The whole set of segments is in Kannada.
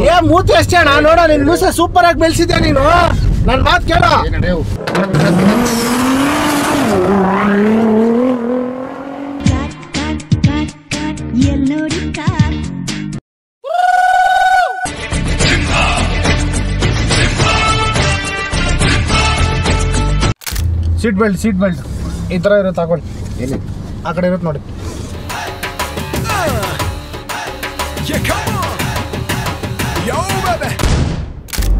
ಏ ಮೂತಿ ಅಷ್ಟೇ ಅಣ್ಣ ನೋಡ ನಿನ್ ಮೂಸೆ ಸೂಪರ್ ಆಗಿ ಬೆಳೆಸಿದ್ಯಾ ನೀನು ನನ್ ಮಾತು ಕೇಳೋ ಸೀಟ್ ಬೆಲ್ಟ್ ಈ ತರ ಇರುತ್ತೆ ಹಾಕೊಳ್ಳಿ ಆ ಕಡೆ ಇರುತ್ತೆ ನೋಡಿ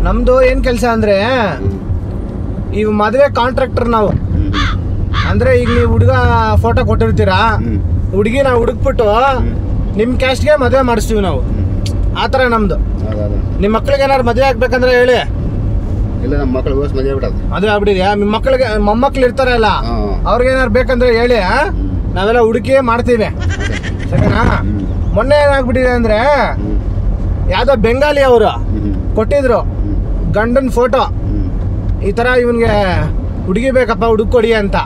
ನಮ್ದು ಏನ್ ಕೆಲಸ ಅಂದ್ರೆ ಈಗ ಮದುವೆ ಕಾಂಟ್ರಾಕ್ಟರ್ ನಾವು ಅಂದ್ರೆ ಈಗ ನೀವು ಹುಡುಗ ಫೋಟೋ ಕೊಟ್ಟಿರ್ತೀರಾ ಹುಡುಗಿ ನಾವು ಹುಡುಕ್ಬಿಟ್ಟು ನಿಮ್ ಕ್ಯಾಸ್ಟ್ಗೆ ಮದುವೆ ಮಾಡಿಸ್ತೀವಿ ನಾವು ಆತರ ನಮ್ದು ನಿಮ್ ಮಕ್ಳಿಗೆ ಏನಾದ್ರು ಮದುವೆ ಆಗ್ಬೇಕಂದ್ರೆ ಹೇಳಿ ಇಲ್ಲ ನಮ್ಮ ಮಕ್ಕಳು ಮದುವೆ ಮದುವೆ ಆಗ್ಬಿಟ್ಟಿದ್ಯಾ ನಿಮ್ ಮಕ್ಳಿಗೆ ಮೊಮ್ಮಕ್ಳು ಇರ್ತಾರಲ್ಲ ಅವ್ರಿಗೆ ಏನಾರು ಬೇಕಂದ್ರೆ ಹೇಳಿ ನಾವೆಲ್ಲ ಹುಡುಕಿ ಮಾಡ್ತೀವಿ ಸರಿನಾ ಮೊನ್ನೆ ಏನಾಗ್ಬಿಟ್ಟಿದೆ ಅಂದ್ರೆ ಯಾವ್ದೋ ಬೆಂಗಾಲಿ ಅವರು ಕೊಟ್ಟಿದ್ರು ಗಂಡನ್ ಫೋಟೋ ಈ ತರ ಇವನ್ಗೆ ಹುಡುಗಿ ಬೇಕಪ್ಪ ಹುಡುಕೊಡಿ ಅಂತ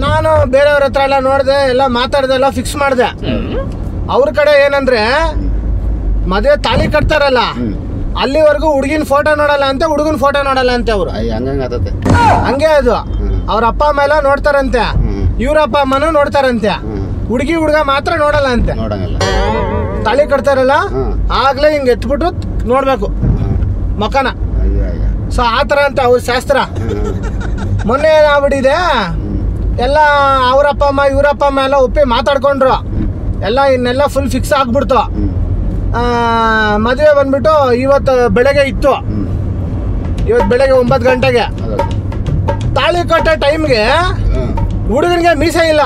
ನಾನು ಬೇರೆಯವ್ರ ಹತ್ರ ಎಲ್ಲ ನೋಡ್ದೆ ಎಲ್ಲ ಮಾತಾಡ್ದೆ ಎಲ್ಲ ಫಿಕ್ಸ್ ಮಾಡ್ದೆ ಅವ್ರ ಕಡೆ ಏನಂದ್ರೆ ಮದುವೆ ತಾಳಿ ಕಟ್ತಾರಲ್ಲ ಅಲ್ಲಿವರೆಗೂ ಹುಡುಗಿನ ಫೋಟೋ ನೋಡಲ್ಲ ಅಂತ ಹುಡುಗನ ಫೋಟೋ ನೋಡಲ್ಲ ಅಂತೆ ಅವ್ರು ಹಂಗೆ ಅದು ಅವ್ರ ಅಪ್ಪ ಅಮ್ಮ ಎಲ್ಲ ನೋಡ್ತಾರಂತೆ ಇವ್ರ ಅಪ್ಪ ಅಮ್ಮನೂ ನೋಡ್ತಾರಂತೆ ಹುಡುಗಿ ಹುಡುಗ ಮಾತ್ರ ನೋಡಲ್ಲ ಅಂತೆ ತಾಳಿ ಕಟ್ತಾರಲ್ಲ ಆಗ್ಲೇ ಹಿಂಗ್ ಎತ್ಬಿಟ್ಟು ನೋಡ್ಬೇಕು ಮಕನ ಸೊ ಆತರ ಅಂತ ಅವ್ರ ಶಾಸ್ತ್ರ ಮೊನ್ನೆ ಏನಾಗ್ಬಿಟ್ಟಿದೆ ಎಲ್ಲ ಅವ್ರಪ್ಪ ಅಮ್ಮ ಇವ್ರಪ್ಪ ಅಮ್ಮ ಎಲ್ಲ ಒಪ್ಪಿ ಮಾತಾಡ್ಕೊಂಡ್ರು ಎಲ್ಲ ಇನ್ನೆಲ್ಲ ಫುಲ್ ಫಿಕ್ಸ್ ಆಗ್ಬಿಡ್ತು ಮದುವೆ ಬಂದ್ಬಿಟ್ಟು ಇವತ್ತು ಬೆಳಗ್ಗೆ ಇತ್ತು ಇವತ್ತು ಬೆಳಗ್ಗೆ 9 ಗಂಟೆಗೆ ತಾಳಿ ಕಟ್ಟೋ ಟೈಮ್ಗೆ ಹುಡುಗನಿಗೆ ಮೀಸೆ ಇಲ್ಲ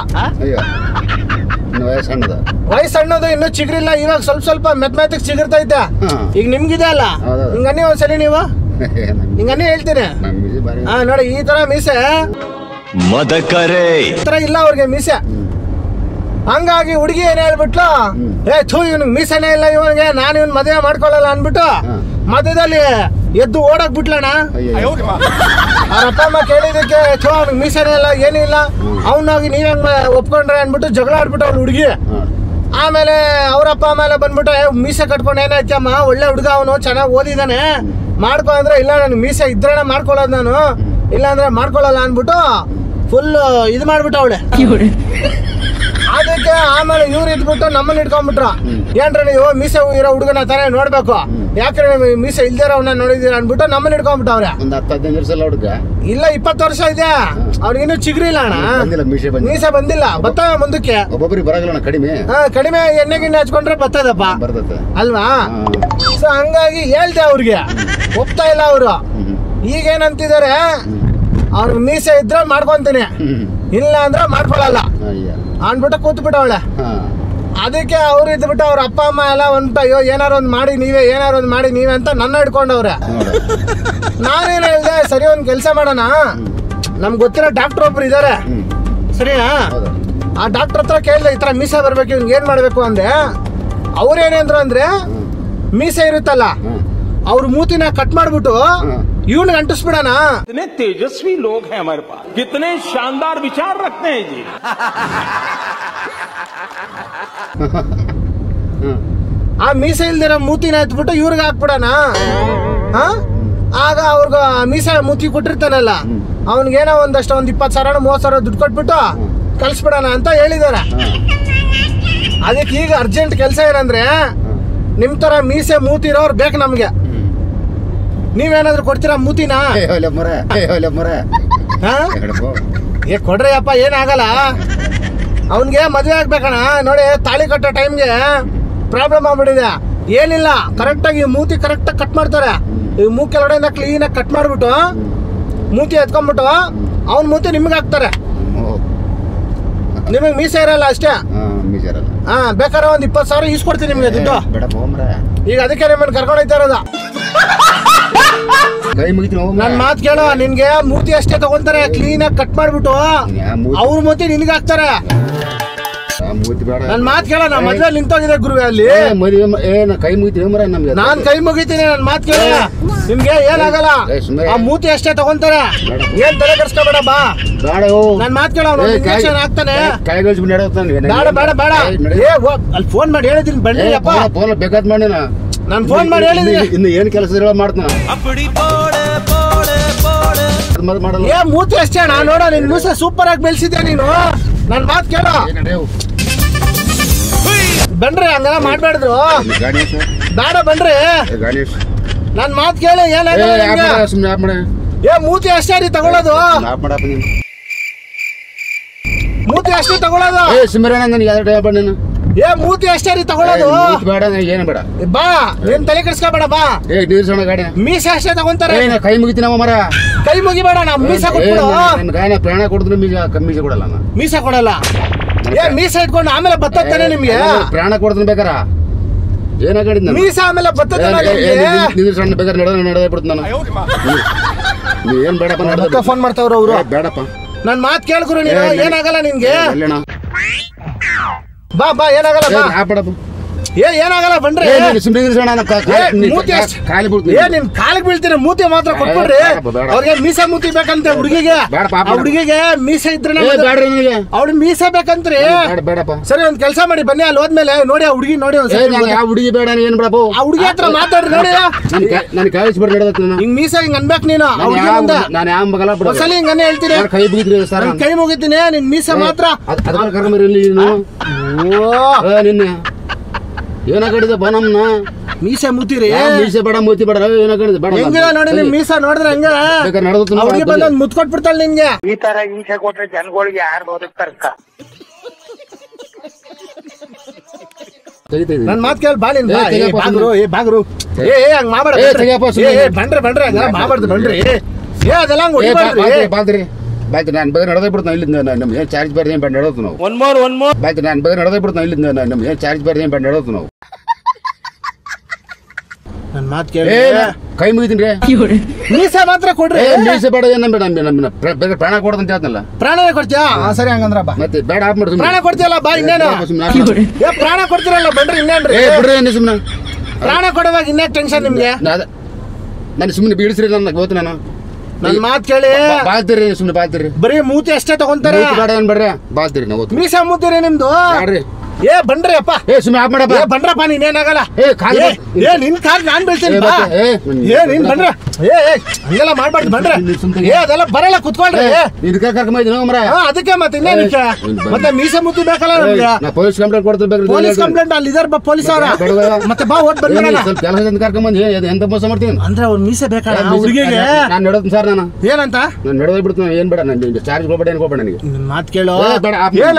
ವಯಸ್ಸಣ್ಣದು ಇನ್ನೂ ಚಿಗುರಿಲ್ಲ ಇವಾಗ ಸ್ವಲ್ಪ ಮೆತ್ತಗೆ ಚಿಗುರ್ತೈತೆ ಈಗ ನಿಮ್ಗಿದೆ ಅಲ್ಲ ಹಿಂಗನ್ನಿ ಒಂದ್ಸಲಿ ನೀವು ಹಿಂಗನ್ನಿ ಹೇಳ್ತೀನಿ ಹಾ ನೋಡಿ ಈ ತರ ಮೀಸೆ ಈ ತರ ಇಲ್ಲ ಅವ್ರಿಗೆ ಮೀಸೆ ಹಂಗಾಗಿ ಹುಡುಗಿ ಏನ್ ಹೇಳ್ಬಿಟ್ಲು ಇವನಿಗೆ ಮೀಸೆನೇ ಇಲ್ಲ ಇವನಿಗೆ ನಾನು ಇವನ್ ಮದುವೆ ಮಾಡ್ಕೊಳ್ಳಲ್ಲ ಅನ್ಬಿಟ್ಟು ಮಧ್ಯದಲ್ಲಿ ಎದ್ದು ಓಡಕ್ ಬಿಟ್ಲಣ್ಣ ಅವ್ರ ಅಪ್ಪ ಅಮ್ಮ ಕೇಳಿದಕ್ಕೆ ಅವ್ನಿಗೆ ಮೀಸೆನೇ ಇಲ್ಲ ಏನಿಲ್ಲ ಅವನಾಗಿ ನೀವ್ ಒಪ್ಕೊಂಡ್ರೆ ಅನ್ಬಿಟ್ಟು ಜಗಳ ಆಡ್ಬಿಟ್ಟು ಅವ್ನು ಹುಡುಗಿ ಆಮೇಲೆ ಅವ್ರಪ್ಪ ಆಮೇಲೆ ಬಂದ್ಬಿಟ್ಟು ಮೀಸೆ ಕಟ್ಕೊಂಡು ಏನಾಯ್ತಮ್ಮ ಒಳ್ಳೆ ಹುಡುಗ ಅವನು ಚೆನ್ನಾಗಿ ಓದಿದಾನೆ ಮಾಡ್ಕೊ ಅಂದ್ರೆ ಇಲ್ಲ ನನ್ ಮೀಸೆ ಇದ್ರೇನೆ ಮಾಡ್ಕೊಳ್ಳೋದು ನಾನು ಇಲ್ಲ ಅಂದ್ರೆ ಮಾಡ್ಕೊಳ್ಳಲ್ಲ ಅನ್ಬಿಟ್ಟು ಫುಲ್ ಇದು ಮಾಡ್ಬಿಟ್ಟು ಅವಳೆ ಅದಕ್ಕೆ ಆಮೇಲೆ ಇವ್ರು ಇದ್ಬಿಟ್ಟು ನಮ್ಮನ್ನ ಇಟ್ಕೊಂಡ್ಬಿಟ್ರು ಏನ್ರ ನೀವು ಮೀಸೆ ಇರೋ ಹುಡುಗನ ತಾನೇ ನೋಡ್ಬೇಕು ಯಾಕಂದ್ರೆ ಮೀಸೆ ಇಲ್ದಿರೋವನ್ನ ನೋಡಿದೀರ ಅನ್ಬಿಟ್ಟು ನಮ್ಮನ್ನ ಇಟ್ಕೊಂಡ್ಬಿಟ್ಟವ್ರೆ ಇಲ್ಲ 20 ವರ್ಷ ಇದೆ ಅವ್ರಿಗಿನ್ನೂ ಚಿಗ್ರಿಲ್ಲ ಅಣ್ಣ ಮೀಸೆ ಬಂದಿಲ್ಲ ಬರ್ತವೆ ಮುಂದಕ್ಕೆ ಕಡಿಮೆ ಎಣ್ಣೆ ಗಿಣ್ಣೆ ಹಚ್ಕೊಂಡ್ರೆ ಬರ್ತದಪ್ಪ ಅಲ್ವಾ ಸೊ ಹಂಗಾಗಿ ಹೇಳ್ದೆ ಅವ್ರಿಗೆ ಒಪ್ತಾ ಇಲ್ಲ ಅವರು ಈಗೇನಂತಿದ್ದಾರೆ ಅವ್ರಿಗೆ ಮೀಸೆ ಇದ್ರೆ ಮಾಡ್ಕೊಂತೀನಿ ಇಲ್ಲ ಅಂದ್ರೆ ಮಾಡ್ಕೊಳಲ್ಲ ಅನ್ಬಿಟ್ಟು ಕೂತ್ಬಿಟ್ಟವಳೆ ಅದಕ್ಕೆ ಅವ್ರು ಇದ್ಬಿಟ್ಟು ಅವ್ರ ಅಪ್ಪ ಅಮ್ಮ ಎಲ್ಲ ಒಂದು ಅಯ್ಯೋ ಏನಾರು ಒಂದು ಮಾಡಿ ನೀವೇ ಅಂತ ನನ್ನ ಹಿಡ್ಕೊಂಡವ್ರೆ ನಾನೇನು ಹೇಳ್ದೆ ಸರಿ ಒಂದ್ ಕೆಲಸ ಮಾಡೋಣ ನಮ್ಗೆ ಗೊತ್ತಿರೋ ಡಾಕ್ಟರ್ ಒಬ್ರು ಇದಾರೆ ಸರಿನಾ ಆ ಡಾಕ್ಟರ್ ಹತ್ರ ಕೇಳಿದೆ ಈ ತರ ಮೀಸೆ ಬರ್ಬೇಕು ಇವ್ನಿಗೆ ಏನ್ ಮಾಡ್ಬೇಕು ಅಂದೆ ಅವ್ರೇನೇಂದ್ರು ಅಂದ್ರೆ ಮೀಸೆ ಇರುತ್ತಲ್ಲ ಅವ್ರ ಮೂತಿನ ಕಟ್ ಮಾಡ್ಬಿಟ್ಟು ಇವನ್ ಅಂಟಿಸ್ಬಿಡಣ कितने तेजस्वी लोग हैं हमारे पास कितने शानदार विचार रखते हैं जी ಆ ಮೀಸೆ ಇಲ್ದಿರೋ ಮೂತಿನ ಎತ್ಬಿಟ್ಟು ಇವ್ರಿಗೆ ಹಾಕ್ಬಿಡಣ ಆಗ ಅವ್ರಿಗ ಮೀಸೆ ಮೂತಿ ಕೊಟ್ಟಿರ್ತಾನಲ್ಲ ಅವನ್ಗೇನೋ ಒಂದಷ್ಟು 20,000 30,000 ದುಡ್ಡು ಕೊಟ್ಬಿಟ್ಟು ಕಳ್ಸ್ಬಿಡಣ ಅಂತ ಹೇಳಿದಾರೆ ಅದಕ್ಕೆ ಈಗ ಅರ್ಜೆಂಟ್ ಕೆಲಸ ಏನಂದ್ರೆ ನಿಮ್ ತರ ಮೀಸೆ ಮೂತಿರೋರು ಬೇಕು ನಮ್ಗೆ ನೀವೇನಾದ್ರು ಕೊಡ್ತೀರಾ ಮೂತಿನ ಕೊಡ್ರಿ ಅಪ್ಪ ಏನಾಗಲ್ಲ ಅವನ್ಗೆ ಮದ್ವೆ ಆಗ್ಬೇಕಣ್ಣ ನೋಡಿ ತಾಳಿ ಕಟ್ಟೋ ಟೈಮ್ಗೆ ಪ್ರಾಬ್ಲಮ್ ಆಗ್ಬಿಟ್ಟಿದೆ ಏನಿಲ್ಲ ಕರೆಕ್ಟಾಗಿ ಮೂತಿ ಕರೆಕ್ಟಾಗಿ ಕಟ್ ಮಾಡ್ತಾರೆ ಈ ಮೂಕೆಳಡೆಯಿಂದ ಕ್ಲೀನಾಗಿ ಕಟ್ ಮಾಡ್ಬಿಟ್ಟು ಮೂತಿ ಎತ್ಕೊಂಡ್ಬಿಟ್ಟು ಅವ್ನ ಮೂತಿ ನಿಮ್ಗೆ ಹಾಕ್ತಾರೆ ನಿಮಗೆ ಮೀಸೆ ಇರಲ್ಲ ಅಷ್ಟೇ ಬೇಕಾದ್ರೆ ಒಂದ್ 20,000 ಈಸ್ಕೊಡ್ತೀನಿ ನಿಮ್ಗೆ ದುಡ್ಡು ಈಗ ಅದಕ್ಕೆ ನಿಮ್ಮನ್ನ ಕರ್ಕೊಂಡು ಹೋಗ್ತಾ ಇರೋದು ನನ್ ಮಾತ್ ಕೇಳೋ ನಿನ್ಗೆ ಮೂತಿ ಅಷ್ಟೇ ತಗೊಂತಾರೆ ಕ್ಲೀನ್ ಆಗಿ ಕಟ್ ಮಾಡ್ಬಿಟ್ಟು ಅವ್ರ ಮೂತಿ ನಿನ್ಗೆ ಹಾಕ್ತಾರೆ ಮೂತಿ ಬೇಡ. ನನ್ ಮಾತ್ ಕೇಳ, ನಾ ಮದ್ವೆ ನಿಂತೋಗಿದೆ ಗುರುವೆ ಅಲ್ಲಿ. ಮದುವೆ ನಾ ಕೈ ಮುಗಿತೀನಿ ಮರ ನಮ್ಗೆ. ನಾನ್ ಕೈ ಮುಗಿತೀನಿ, ನನ್ ಮಾತ್ ಕೇಳ. ನಿಮ್ಗೆ ಏನಾಗಲ್ಲ, ಆ ಮೂತಿ ಅಷ್ಟೇ ತಗೊಂತಾರೆ. ಏನ್ ತಲೆ ಕೆಡ್ಸ್ಕೊಬೇಡ ಬಾ. ಬೇಡ ನನ್ ಮಾತ್ ಕೇಳ, ಇಂಜೆಕ್ಷನ್ ಹಾಕ್ತಾನೆ. ಕೈಗಳ್ಸ್ಬಿಟ್ಟು ಬೇಡ ಬೇಡ ಬೇಡ. ಅಲ್ಲಿ ಫೋನ್ ಮಾಡಿ ಹೇಳಿದೀನಿ ಬನ್ನಿ ಅಪ್ಪ. ಫೋನ್ ಬೇಕಾದ್ ಮಾಡಿ ನಾನು ಫೋನ್ ಮಾಡಿ ಹೇಳಿದೀನಿ. ಇನ್ನು ಏನ್ ಕೆಲಸ ಮಾಡ್ತಾನ ಏ ಮೂತಿ ಅಷ್ಟೇ ಅಣ್ಣ. ನೋಡ ನಿನ್ ಮೂಸೆ ಸೂಪರ್ ಆಗಿ ಬೆಳೆಸಿದ್ಯಾ ನೀನು. ನನ್ ಮಾತ್ ಕೇಳ ಬನ್ರಿ, ಹಂಗೆಲ್ಲ ಮಾಡ್ಬೇಡ್ರು. ಬೇಡ ಬನ್ರಿ, ಗಣೇಶ್ ನನ್ ಮಾತ್ ಕೇಳಿ. ಸುಮ್ಮನೆ ಏ ಮೂತಿ ಅಷ್ಟೇ ರೀ ತಗೊಳ್ಳೋದು. ಮೂತಿ ಅಷ್ಟೇ ತಗೊಳ್ಳೋದು. ಸುಮ್ಮನೆ ನೀನು ಏ ಮೂತಿ ಅಷ್ಟೇ ರೀ ತಗೊಳ್ಳೋದು. ಬೇಡ ಏನು ಬೇಡ ಬಾ, ಏನ್ ತಲೆ ಕೆಡ್ಸ್ಕೊಬೇಡ ಬಾ. ನೀರ್ಸೋಣ ಗಾಡಿ ಮೀಸೆ ಅಷ್ಟೇ ತಗೊಂತಾರೆ. ಕೈ ಮುಗಿತೀನವ ಮರ. ಕೈ ಮುಗಿಬೇಡ, ನಾ ಮೀಸೆ ಕೊಟ್ಬಿಡು. ಗಾಯನ ಪ್ರಾಣ ಕೊಡಿದ್ರೆ ಮೀಸೆ ಕೊಡಲ್ಲ ನಾನು. ಮೀಸೆ ಕೊಡಲ್ಲ. ಏ ಮೀಸೆ ಇಟ್ಕೊಂಡು ಆಮೇಲೆ ಬತ್ತಾನೆ ನಿಮ್ಗೆ. ಪ್ರಾಣ ಕೊಡ್ತೀನಿ ಬೇಕಾರ. ಏನಾಗಡಿದ್ ಮೀಸೆ ಆಮೇಲೆ ಬತ್ತಾನೆ ನಿಂದ್ರಸೋಣ ಬೇಕಾದ್ರೆ ನಡೆದೇ ಬಿಡ್ತೀನಿ ನಾನು. ನೀ ಏನ್ ಬೇಡಪ್ಪ. ಫೋನ್ ಮಾಡ್ತಾವ್ರ ಅವ್ರು. ಬೇಡಪ್ಪ, ನನ್ ಮಾತ್ ಕೇಳ್ಕೊರು ನೀನು. ಏನಾಗಲ್ಲ ನಿನ್ಗೆ. ಬಾ ಬಾ, ಏನಾಗಲ್ಲ ಬಾ. ಬೇಡಪ್ಪ, ಏನಾಗಲ್ಲ ಬನ್ರಿ. ಖಾಲಿ ಬಿಡ್ತೀನಿ. ನಿನ್ ಕಾಲಿಗೆ ಬೀಳ್ತೀನಿ. ಮೂತಿ ಮಾತ್ರ ಕೊಟ್ಬಿಡ್ರಿ. ಅವ್ರಿಗೆ ಮೀಸೆ ಮೂತಿ ಬೇಕಂತೆ ಹುಡುಗಿಗೆ. ಹುಡುಗಿಗೆ ಮೀಸೆ ಇದ್ರೆ ಅವ್ಳಿಗೆ ಮೀಸೆ ಬೇಕಂತ್ರಿ. ಬೇಡಪ್ಪ. ಸರಿ, ಒಂದ್ ಕೆಲ್ಸ ಮಾಡಿ ಬನ್ನಿ. ಅಲ್ಲಿ ಹೋದ್ಮೇಲೆ ನೋಡಿ ಆ ಹುಡುಗಿ ನೋಡಿ. ಯಾವ ಹುಡುಗಿ ಬೇಡ ಏನ್ ಬೇಡಪ್ಪ. ಆ ಹುಡುಗಿ ಹತ್ರ ಮಾತಾಡ್ರಿ ನೋಡಿ. ನನ್ ಕಾಯಿಸ್ಬಿಡ್ರಿ. ಹಿಂಗ್ ಮೀಸೆ ಹಿಂಗ್ ಅನ್ಬೇಕು ನೀನು. ನಾನು ಯಾವ ಮಗಲ್ಲ ಹೊಸಲಿ ಹಿಂಗನ್ನೇ ಹೇಳ್ತೀನಿ. ಕೈ ಮುಗಿದ್ರಿ ಸರ್. ಕೈ ಮುಗಿತೀನಿ. ನಿನ್ ಮೀಸೆ ಮಾತ್ರ ನಿನ್ನೆ ಏನಾಗಡಿದೆ ಬಾ ನಮ್ನ. ಮೀಸೆ ಮುತ್ತೀರಿ. ಮೀಸೆ ಬೇಡ ಮೂತಿ ಬೇಡ. ಏನಾಗಡಿದೆ ಬೇಡ. ಹೆಂಗಿಲ್ಲ ನೋಡಿ ನಿಮ್ ಮೀಸೆ ನೋಡಿದ್ರೆ ಹೆಂಗ ಹುಡುಗಿ ಬಂದ್ ಮುತ್ ಕೊಟ್ಬಿಡ್ತಾಳ ನಿಮ್ಗೆ. ಈ ತರ ಹಿಂಸೆ ಕೊಟ್ರೆ ಜನಗಳಿಗೆ ಯಾರು ಬದುಕ್ತಾರಕ್ಕ? ನನ್ ಮಾತ್ ಕೇಳಿ ಬಾ. ನಿನ್ ಬಾಗ್ರು. ಹಂಗ್ ಮಾಡ್ಬೇಡ. ಬನ್ರಿ ಹಂಗ ಮಾಡ್ಬಾರ್ದು. ಬನ್ರಿ ಅದೆಲ್ಲ ಹಂಗ್ ಹೊಡಿಬಾರ್ದ್ರಿ. ಬಾಯ್ತು ನಾನು ಬಗ್ಗೆ ನಡೆದೇ ಬಿಡ್ತಾನೆ. ಇಲ್ಲಿಂದ ನಮ್ಗೆ ಏನು ಚಾರ್ಜ್ ಬೇರೆ ಏನು ಬೇಡ ನಡೆದು ನಾವು. ಬಾಯ್ತು ನಾನು ಬಗ್ಗೆ ನಡೆದೇ ಬಿಡ್ತಾನೆ. ಇಲ್ಲಿಂದ ನಮ್ಗೆ ಏನು ಚಾರ್ಜ್ ಬೇರೆ ಏನು ಬೇಡ ನಡೆದು ನಾವು. ನನ್ ಮಾತ್ ಕೇಳಿ, ಕೈ ಮುಗಿತೀನಿ ರೀ. ಮೀಸೆ ಮಾತ್ರ ಕೊಡ್ರಿ. ಮೀಸೆ ಬೇಡ. ಏನು ಬೇಡ. ನಮ್ಮ ಪ್ರಾಣ ಕೊಡ್ದಂತ ಹೇಳ್ತನಲ್ಲ. ಪ್ರಾಣನೇ ಕೊಡ್ತೀಯಾ? ಸರಿ ಹಂಗಂದ್ರ ಬಾ. ಮತ್ತೆ ಬೇಡ ಆಫ್ ಮಾಡಿ. ಪ್ರಾಣ ಕೊಡ್ತೀಯಲ್ಲ ಬಾ. ಇನ್ನೇನು ಪ್ರಾಣ ಕೊಡ್ತೀರಲ್ಲ ಬನ್ರಿ. ಇನ್ನೇನ್ರಿ ಬಿಡ್ರಿ ಸುಮ್ಮನೆ. ಪ್ರಾಣ ಕೊಡುವಾಗ ಇನ್ನೇ ಟೆನ್ಷನ್ ನಿಮ್ಗೆ. ನಾನು ಸುಮ್ಮನೆ ಬೀಳಿಸ್ರಿ. ನನ್ನ ಹೋಗ್ತೀನಿ ನಾನು. ನನ್ ಮಾತ್ ಕೇಳಿ ಬಾಳ್ತೀರಿ. ಸುಮ್ಮನೆ ಬಾಳ್ತೀರಿ. ಬರೀ ಮೂತಿ ಅಷ್ಟೇ ತಗೊಂತಾರೆ. ಬೇಡ ಏನ್ ಬೇಡ್ರಿ. ಬಾಳ್ತೀರಿ ನಾವು. ಮೀಸೆ ಮೂತಿರಿ ನಿಮ್ದು. ಬನ್ರಿ ಅಪ್ಪ. ಸುಮ್ಮನೆ ಆಫ್ ಮಾಡಪ್ಪ. ಬನ್ರಪ್ಪ. ನೀನೇನಾಗಲ್ಲ. ನಿನ್ ಕಾಲ್ ನಾನ್ ಬೀಳ್ತೀನಿ. ನೀನ್ ಬನ್ರ. ಹಂಗೆಲ್ಲ ಮಾಡ್ಬಾರ್ದು. ಬನ್ರಿ. ಅದೆಲ್ಲ ಬರಲ್ಲ. ಕುತ್ಕೊಳ್ರಿ. ಅದಕ್ಕೆ ಮತ್ತೆ ಇನ್ನೇನಕ್ಕೆ ಮತ್ತೆ ಮೀಸೆ ಮುತ್ತಿ ಬೇಕಲ್ಲ ನಮ್ಗೆ. ಪೊಲೀಸ್ ಕಂಪ್ಲೇಂಟ್ ಕೊಡ್ತೀನಿ. ಪೊಲೀಸ್ ಕಂಪ್ಲೇಂಟ್ ಅಲ್ಲಿ ಇದಾರ ಪೊಲೀಸ್ ಅವರ. ಮತ್ತೆ ಬಾ ಓಟ್ ಬಂದ್ಬಿಡಲ್ಲ. ಕೆಲಸದಿಂದ ಕರ್ಕೊಂಬಂದು ಎಂತ ಮೋಸ ಮಾಡ್ತೀನಿ ಅಂದ್ರೆ ಅವ್ರು ಮೀಸೆ ಬೇಕಲ್ಲ ಹುಡುಗಿಗೆ. ನಾನು ನಡೆದ್ತೀನಿ ಸರ್. ನಾನು ಏನಂತ ನಾನು ನಡೆದೇ ಬಿಡ್ತೀನಿ. ಏನ್ ಬೇಡ. ನಾನು ಚಾರ್ಜ್ ಕೊಡ್ಬೇಡ. ಏನ್ ಕೊಡ್ಬೇಡ ನನಗೆ. ನನ್ ಮಾತ್ ಕೇಳೋ.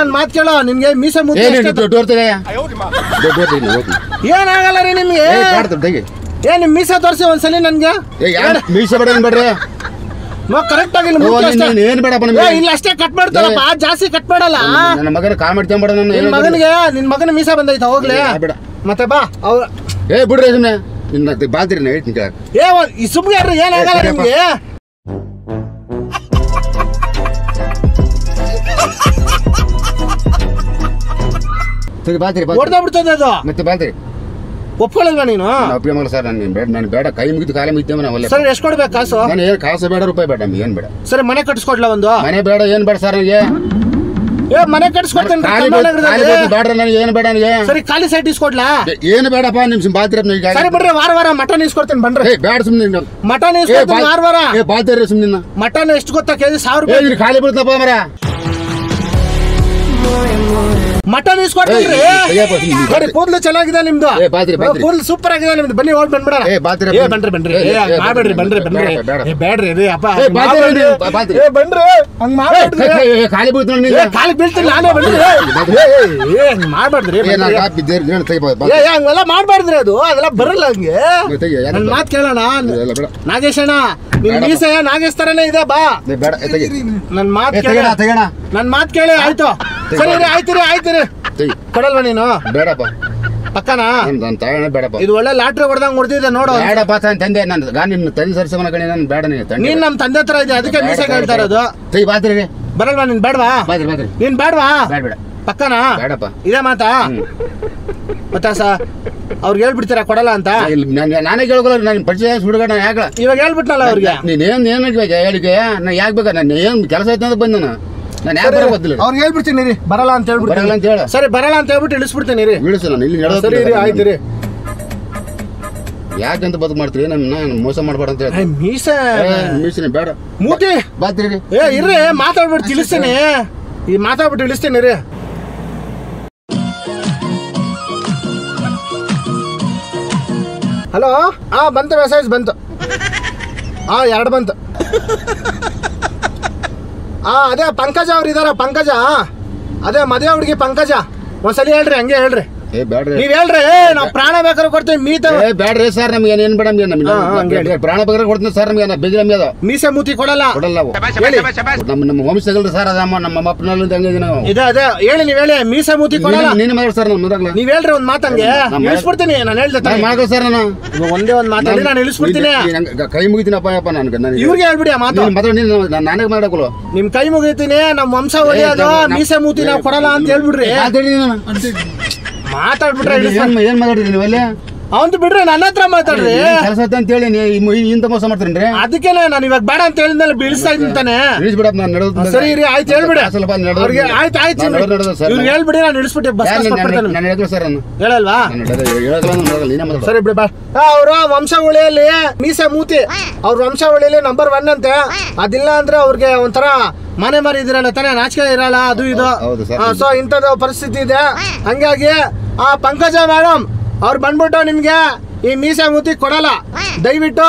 ನನ್ ಮಾತ್ ಕೇಳೋ. ನಿನ್ಗೆ ಮೀಸೆ ಮುತ್ತಿ ಏನಾಗಲ್ಲ ರೀ ನಿಮ್ಗೆ. ನಿಮ್ ಮೀಸೆ ತೋರಿಸಿ ಒಂದ್ಸಲಿ ನನ್ಗೆ. ಮೀಸೆ ಬೇಡ. ಏನ್ ಬೇಡ್ರಿ. ಕರೆಕ್ಟ್ ಆಗಿ ಏನ್ ಬೇಡಪ್ಪ. ಇಲ್ಲ ಅಷ್ಟೇ ಕಟ್ ಮಾಡ್ತಾರಪ್ಪ. ಜಾಸ್ತಿ ಕಟ್ ಮಾಡಲ್ಲ. ನನ್ನ ಮಗನ ಕಾಮೆಂಟ್ ತಗೊಂಬೇಡ. ನಿನ್ ಮಗನ ಮೀಸೆ ಬಂದೈತ ಹೋಗ್ಲಿ. ಮತ್ತೆ ಬಾ. ಬಿಡ್ರಿ ಸುಮ್ನೆ. ನಿನ್ನ ಬಾಳ್ತೀರಿ. ನಾ ಹೇಳ್ತೀನಿ. ಸುಮ್ನೆ ಏನಾಗಲ್ಲ ನಿಮ್ಗೆ. ಹೊಡೆದ ಬಿಡ್ತದೆ ಅದು. ಮತ್ತೆ ಬಾಳ್ತೀರಿ. ಒಪ್ಕೊಳ್ಳಲ್ವಾ ನೀನು? ಒಪ್ಪಿಗೆ ಸರ್. ನಾನು ಬೇಡ. ಕೈ ಮುಗಿದು ಕಾಲೇ ಮುಗಿತೇವೆ. ಸರಿ ಎಷ್ಟು ಕೊಡ್ಬೇಕು ಕಾಸು? ನಾನು ಏನು ಕಾಸು ಬೇಡ. ರೂಪಾಯಿ ಬೇಡ. ನಮ್ಗೆ ಏನ್ ಬೇಡ. ಸರಿ ಮನೆ ಕಟ್ಸ್ಕೊಡ್ಲ ಒಂದು. ಮನೆ ಬೇಡ. ಏನ್ ಬೇಡ ಸರ್ ನನಗೆ. ಮನೆ ಕಟ್ಸ್ಕೊಡ್ತೇನೆ. ಬೇಡ್ರಿ ನನಗೆ. ಏನ್ ಬೇಡ ನನಗೆ. ಸರಿ ಖಾಲಿ ಸೈಟ್ ಇಸ್ಕೊಡ್ಲಾ? ಏನು ಬೇಡಪ್ಪ. ನಿಮ್ ಬಾಳ್ತೀರ. ಸರಿ ಬಿಡ್ರಿ. ವಾರ ಮಟನ್ ಇಸ್ಕೊಡ್ತೇನೆ ಬನ್ರಿ. ಬೇಡ ಸುಮ್ನೆ. ಮಟನ್ ಇಸ್ಕೊಡ್ತೀನಿ ವಾರ. ಬಾಳ್ತೀರಿ ಸುಮ್ನೆ. ಮಟನ್ ಎಷ್ಟು ಗೊತ್ತಾ ಕೆಜಿ? 1000 ರೂಪಾಯಿ. ಖಾಲಿ ಬಿಡ್ತಪ್ಪ ಮರ. ಮಟನ್ ಇಸ್ಕೊಡ್ತೀರಿ. ಕೂದಲು ಚೆನ್ನಾಗಿದೆ ನಿಮ್ದು. ಕೂದಲು ಸೂಪರ್ ಆಗಿದೆ ನಿಮ್ದು. ಬನ್ನಿ ಹೋಗಿ ಬಂದ್ಬಿಡ. ಬನ್ರಿ. ಮಾಡ್ಬೇಡ್ರಿ. ಬನ್ರಿ. ಬೇಡ್ರಿ ಅಪ್ಪ. ಬನ್ರಿ. ಹಂಗ್ ಮಾಡ್ಬೇಡ್ರಿ. ಖಾಲಿ ಬೀಳ್ತೀನಿ. ಕಾಲಿಗೆ ಬೀಳ್ತೀನಿ ನಾನೇ. ಬನ್ರಿ. ಹಂಗ್ ಮಾಡ್ಬಾರ್ದ್ರಿ. ಹಂಗೆಲ್ಲ ಮಾಡ್ಬಾರ್ದ್ರಿ. ಅದೆಲ್ಲ ಬರಲ್ಲ ಹಂಗೆ. ನನ್ ಮಾತ್ ಕೇಳೋಣ. ನಾಗೇಶ್ ಅಣ್ಣ ನಿನ್ ಮೀಸೆ ನಾಗೇಶ್ ತರನೇ ಇದೆ. ಬಾ. ನನ್ ಮಾತ್ ಕೇಳ. ನನ್ ಮಾತ್ ಕೇಳಿ. ಆಯ್ತು. ಸರಿ ಆಯ್ತು. ಕೊಡಲ್ವಾ ನೀನು? ಬೇಡಪ್ಪ. ಪಕ್ಕನಾ? ಬೇಡಪ್ಪ. ಇದು ಒಳ್ಳೆ ಲಾಟ್ರಿ ಹೊಡೆದಂಗ್ ಹೊಡೆದಿದೆ ನೋಡು. ಬೇಡಪ್ಪ. ತಂದೆ ನಿನ್ನ ತಂದೆ ಸರ್ಸವನ ಕಣಿ. ನಾನು ಬೇಡ. ನೀನ್ ನಮ್ ತಂದೆ ಹತ್ರ ಇದೆ. ಅದಕ್ಕೆ ಮೀಸೆ ಕೇಳ್ತಾ ಇರೋದು. ಬಾಳ್ತೀರಿ. ಬರಲ್ವಾ? ನೀನ್ ಬೇಡವಾ? ಬಾಳ್ತೀರಿ. ನೀನ್ ಬೇಡವಾ? ಬೇಡ. ಪಕ್ಕನಾ? ಬೇಡಪ್ಪ. ಇದೇ ಮಾತಾ? ಮತ್ತೆ ಅವ್ರಿಗೆ ಹೇಳ್ಬಿಡ್ತೀರಾ ಕೊಡಲ್ಲ ಅಂತ? ನಾನೇ ಕೇಳ್ಕೊಲ್ಲ, ನಾನು ಪರಿಚಯ ಸುಡುಗಡೆ ಯಾಕೆ ಇವಾಗ ಹೇಳ್ಬಿಟ್ನಲ್ಲ ಅವ್ರಿಗೆ. ನೀನೇನು ಹೇಳಿಕೆ ನಾ ಯಾಕೆ ಬೇಕಾ? ನಾನು ಏನು ಕೆಲಸ ಐತೆ ಅಂತ ಬಂದ ನಾನು ಯಾಕೆ ಬರೋದಿಲ್ಲ. ಅವ್ರಿಗೆ ಹೇಳ್ಬಿಡ್ತೀನಿ ರೀ ಬರಲ್ಲ ಅಂತ ಹೇಳ್ಬಿಡ್ತೀನಿ. ಬರಲ್ಲ ಅಂತ ಹೇಳ. ಸರಿ ಬರಲ್ಲ ಅಂತ ಹೇಳ್ಬಿಟ್ಟು ಇಳಿಸ್ಬಿಡ್ತೀನಿ ರೀ. ಇಳಿಸು, ನಾನು ಇಲ್ಲಿ ಸರಿ ರೀ, ಆಯ್ತು ರೀ. ಯಾಕಂತ ಬದುಕು ಮಾಡ್ತೀವಿ? ನಾನು ಮೋಸ ಮಾಡ್ಬೇಡ ಅಂತ ಹೇಳಿ. ಮೀಸೆ ಬೇಡ ಮೂತಿ ಬಾತ್ರಿ. ಇರ್ರಿ, ಮಾತಾಡ್ಬಿಟ್ಟು ತಿಳಿಸ್ತೇನೆ. ಈ ಮಾತಾಡ್ಬಿಟ್ಟು ಇಳಿಸ್ತೇನೆ ರೀ. ಹಲೋ, ಬಂತು ಮೆಸೇಜ್ ಬಂತು. 2 ಬಂತು. ಅದೇ ಪಂಕಜ ಅವ್ರು ಇದಾರ. ಪಂಕಜ ಅದೇ ಮದುವೆ ಹುಡುಗಿ ಪಂಕಜ. ಒಂದ್ಸಲಿ ಹೇಳ್ರಿ, ಹಂಗೆ ಹೇಳ್ರಿ. ನೀವ್ ಹೇಳ್ರಿ, ನಾವ್ ಪ್ರಾಣ ಬೇಕಾದ್ರೆ ಕೊಡ್ತೀವಿ. ಮೀತ ಬ್ಯಾಡ್ರಿ ಸರ್, ನಮ್ಗೆ ಏನ್ ಬೇಡ. ಪ್ರಾಣ ಬೇಕಾದ್ರೆ ಕೊಡ್ತೀನಿ ಸರ್. ನಮ್ಗೆ ಬೇಜ ನಮ್ಗೆ ಅದು ಮೀಸೆ ಮೂತಿ ಕೊಡಲ್ಲ. ನಮ್ಮ ವಂಶಗಲ್ರಿ ಸರ್. ಅದ ನಮ್ಮ ಅಪ್ಪನಲ್ಲಿ ನಾವು ಇದೆ. ಅದೇ ಹೇಳಿ, ನೀವ್ ಹೇಳಿ. ಮೀಸೆ ಮೂತಿ ಕೊಡಲ್ಲ. ನೀನು ಮಾಡಿ ಸರ್. ನೀವ್ ಹೇಳ್ರಿ ಒಂದ್ ಮಾತಂಗೆ ಇಳಿಸ್ಬಿಡ್ತೀನಿ. ನಾನು ಹೇಳ್ದೆ ಮಾಡ್ಕೋ ಸರ್. ನಾನು ಒಂದೇ ಒಂದ್ ಮಾತಾಡಿ ನಾನು ಇಳಿಸ್ಬಿಡ್ತೀನಿ. ಕೈ ಮುಗಿತೀನಪ್ಪ ನಾನು. ಇವ್ರಿಗೆ ಹೇಳ್ಬಿಡಿ ಆ ಮಾತು. ನಾನೇ ಮಾಡಕಲ್ಲ. ನಿಮ್ ಕೈ ಮುಗಿತೀನಿ. ನಮ್ ವಂಶ ಒಲಿಯೋದು ಮೀಸೆ ಮೂತಿ ನಾವ್ ಕೊಡಲ್ಲ ಅಂತ ಹೇಳ್ಬಿಡ್ರಿ. ಮಾತಾಡ್ಬಿಟ್ರೆ ಏನ್ ಮಾತಾಡ್ತೀನಿ ನೀವು ಅಲ್ಲಿ? ಅವಂತ ಬಿಡ್ರಿ, ನನ್ನ ಹತ್ರ ಮಾತಾಡ್ರಿ. ಕೆಲಸ ಅಂತ ಹೇಳಿ ಇಂತ ಮೋಸ ಮಾಡ್ತೀನಿ. ಅದಕ್ಕೆ ನಾನು ಇವಾಗ ಬೇಡ ಅಂತ ಹೇಳಿದ್ಮೇಲೆ ಬೀಳಿಸ್ತಾ ಇದ್ದಾನೆ. ಸರಿ ರೀ, ಆಯ್ತು ಹೇಳ್ಬಿಡಿ. ಆಯ್ತು ಆಯ್ತು ಇವ್ರಿಗೆ ಹೇಳ್ಬಿಡಿ. ನಾನು ಇಳಿಸ್ಬಿಟ್ಟೆ ಸರ್. ಹೇಳಲ್ವಾ? ಸರಿ ಬಿಡಿ ಬಾ. ಅವ್ರ ವಂಶಾವಳಿಯಲ್ಲಿ ಮೀಸೆ ಮೂತಿ ಅವ್ರ ವಂಶಾವಳಿಯಲ್ಲಿ ನಂಬರ್ 1 ಅಂತೆ. ಅದಿಲ್ಲ ಅಂದ್ರೆ ಅವ್ರಿಗೆ ಒಂಥರ ಮನೆ ಮಾರಿ ಇದಿರಲ್ಲ ತಾನೆ, ನಾಚಿಕೆ ಇರಲ್ಲ, ಅದು ಇದು. ಸೊ ಇಂಥದ್ದು ಪರಿಸ್ಥಿತಿ ಇದೆ. ಹಂಗಾಗಿ ಪಂಕಜ ಮೇಡಮ್ ಅವ್ರು ಬಂದ್ಬಿಟ್ಟು ನಿಮ್ಗೆ ಈ ಮೀಸೆ ಮೂತಿ ಕೊಡಲ್ಲ. ದಯವಿಟ್ಟು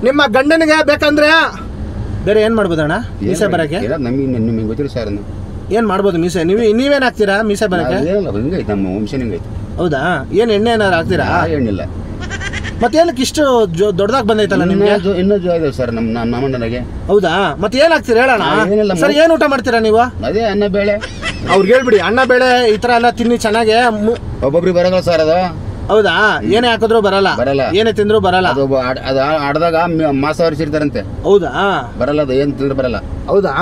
ನಿಮ್ಮ ಗಂಡನಿಗೆ ಬೇಕಂದ್ರೆ ಬೇರೆ ಏನ್ ಮಾಡ್ಬೋದಣ್ಣ ಮೀಸೆ ಬರಕ್ಕೆ? ನಿಮಗೆ ಗೊತ್ತಿಲ್ಲ ಸರ್. ಏನ್ ಮಾಡ್ಬೋದು ಮೀಸೆ? ನೀವೇನ್ ಹಾಕ್ತೀರಾ ಮೀಸೆ ಬರಕ್ಕೆ? ನಮ್ಮ ವಂಶ ಹಿಂಗೈತೆ. ಹೌದಾ? ಏನ್ ಎಣ್ಣೆ ಏನಾರು ಹಾಕ್ತೀರಾ? ಎಣ್ಣಿಲ್ಲ. ಮತ್ತೆ ಏನಕ್ಕೆ ಇಷ್ಟು ದೊಡ್ಡದಾಗಿ ಬಂದೈತಲ್ಲ ನಿಮ್ಗೆ? ಇನ್ನೂ ಇದೆ ಸರ್ ನಮ್ಮ ಅಣ್ಣನಿಗೆ. ಹೌದಾ? ಮತ್ತೆ ಏನ್ ಹಾಕ್ತೀರಾ ಹೇಳೋಣ. ಸರಿ, ಏನ್ ಊಟ ಮಾಡ್ತೀರಾ ನೀವು? ಅದೇ ಅನ್ನ ಬೇಳೆ. ಅವ್ರಿಗೆ ಹೇಳ್ಬಿಡಿ ಅನ್ನ ಬೇಳೆ ಈ ತರ ಎಲ್ಲ ತಿನ್ನಿ ಚೆನ್ನಾಗೆ. ಒಬ್ಬೊಬ್ರಿಗೆ ಬರಲ್ಲ ಸರ್ ಅದು. ಹೌದಾ? ಏನೇ ಹಾಕಿದ್ರು ಬರಲ್ಲ. ಏನೇ ತಿಂದ್ರು ಬರಲ್ಲ. ಅದು ಆಡ್ದಾಗ ಮಾಸ ಹೊರಿಸಿರ್ತಾರಂತೆ. ಹೌದಾ? ಬರಲ್ಲ, ಅದು ಏನ್ ತಿಂದ್ರೆ ಬರಲ್ಲ. ಹೌದಾ?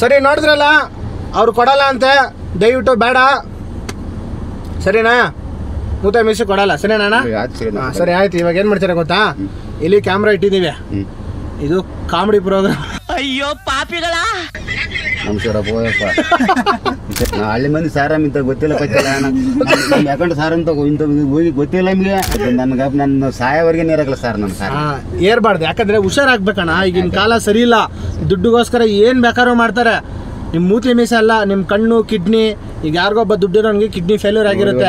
ಸರಿ, ನೋಡಿದ್ರಲ್ಲ, ಅವ್ರು ಕೊಡಲ್ಲ ಅಂತೆ. ದಯವಿಟ್ಟು ಬೇಡ, ಸರಿನಾ? ಮೂತ ಮೀಸಿ ಕೊಡಲ್ಲ, ಸರಿನಾ? ಸರಿ ಆಯ್ತು. ಇವಾಗ ಏನ್ ಮಾಡ್ತೀರಾ ಗೊತ್ತಾ? ಇಲ್ಲಿ ಕ್ಯಾಮ್ರಾ ಇಟ್ಟಿದ್ದೀವಿ. ಇದು ಕಾಮಿಡಿ ಪ್ರೋಗ್ರಾಮ್. ಅಯ್ಯೋ ಪಾಪಿಗಳ. ನಮಸ್ಕಾರ ಬೋಯಪ್ಪ. ಹಳ್ಳಿ ಮಂದಿ ಸಾರ ಇಂತ ಗೊತ್ತಿಲ್ಲ ಪಚ್ಚಿಲ್ಲ. ಯಾಕಂದ್ರೆ ಸಾರ್ ಅಂತ ಗೊತ್ತಿಲ್ಲ ನಿಮ್ಗೆ. ನನ್ನ ಸಾಯವರೆಗೆ ನೀರಾಗಲ್ಲ ಸರ್. ನನ್ನ ಸಾರ ಏರ್ಬಾರ್ದು. ಯಾಕಂದ್ರೆ ಹುಷಾರಾಗ್ಬೇಕಣ್ಣ. ಈಗಿನ ಕಾಲ ಸರಿ ಇಲ್ಲ. ದುಡ್ಡುಗೋಸ್ಕರ ಏನ್ ಬೇಕಾದ್ರೂ ಮಾಡ್ತಾರೆ. ನಿಮ್ ಮೂತಿ ಮೀಸೆ ಅಲ್ಲ, ನಿಮ್ ಕಣ್ಣು, ಕಿಡ್ನಿ. ಈಗ ಯಾರಿಗೊಬ್ಬ ದುಡ್ಡಿರೋನ್ಗೆ ಕಿಡ್ನಿ ಫೇಲ್ಯೂರ್ ಆಗಿರುತ್ತೆ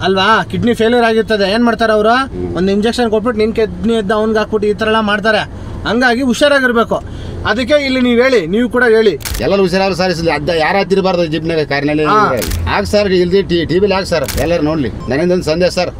ಅಲ್ವಾ? ಕಿಡ್ನಿ ಫೇಲ್ಯೂರ್ ಆಗಿರ್ತದೆ. ಏನ್ ಮಾಡ್ತಾರೆ ಅವರು? ಒಂದು ಇಂಜೆಕ್ಷನ್ ಕೊಟ್ಬಿಟ್ಟು ನಿನ್ ಕಿಡ್ನಿ ಎದ್ದ ಅವ್ನಿಗೆ ಹಾಕ್ಬಿಟ್ಟು ಈ ತರ ಎಲ್ಲ ಮಾಡ್ತಾರೆ. ಹಂಗಾಗಿ ಹುಷಾರಾಗಿರ್ಬೇಕು. ಅದಕ್ಕೆ ಇಲ್ಲಿ ನೀವು ಹೇಳಿ, ನೀವು ಕೂಡ ಹೇಳಿ. ಎಲ್ಲರೂ ಹುಷಾರಾಗ ಸರ್. ಅದ ಯಾರು ತಿರ್ಬಾರ್ದು ಜಿಪ್ನಾಗ ಕಾರಿನಲ್ಲಿ. ಆಗ ಸರ್ ಇಲ್ಲಿ ಟಿವಿಲಿ ಆಗ ಸರ್. ಎಲ್ಲರೂ ನೋಡ್ಲಿ. ನನ್ನಿಂದ ಸಂದೇಶ ಸರ್.